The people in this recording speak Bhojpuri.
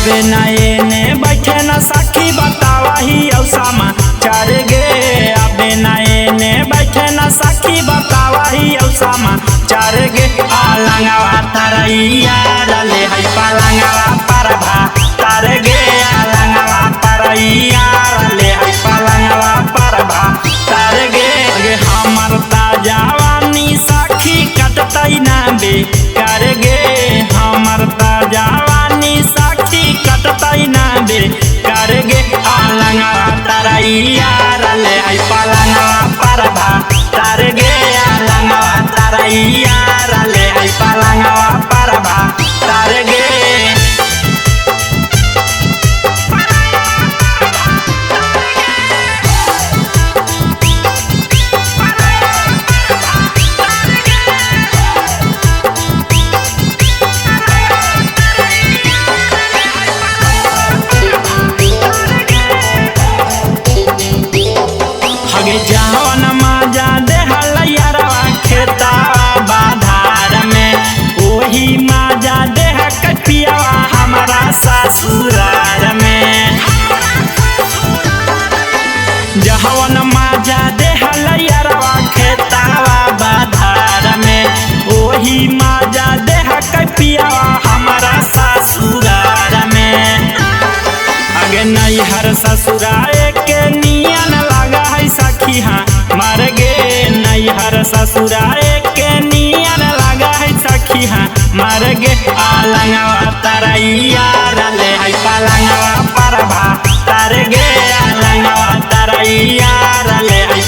अबे नए ने बैठे न सखी बतावा ही औसामा चार गे। अबे नए ने बैठे न सखी बतावा ही औसामा चार गे। आलंगवा तरैया रले है पलंगवा पर भा तार गे। आलंगवा तरैया रले है पलंगवा पर भा तार गे। हमर ताजावानी सखी कटतै ना बेकार गे। हमर ताजावानी सखी कटतै ना बेकार गे। आलंगवा तरैया रले है पलंगवा पर भा तार गे। आलंगवा तरैया रले है पलंगवा पर भा तार गे। हगे जवन माजा देहल यारवा खेतावा बाधार में ओही माजा देह कटियावा हमारा ससुरार में। जवन माजा देहल यारवा खेतावा बाधार में ओही माजा देह कटियावा हमारा ससुरार में। अगे नैहर ससुराए के नियन लगा है सखी हाँ मर गे। नैहर ससुराए के नियन लगा है सखी हाँ मर गे। आलंगवा तरैया रले है पलंगवा पर भा तार गे। आलंगवा तरैया रले है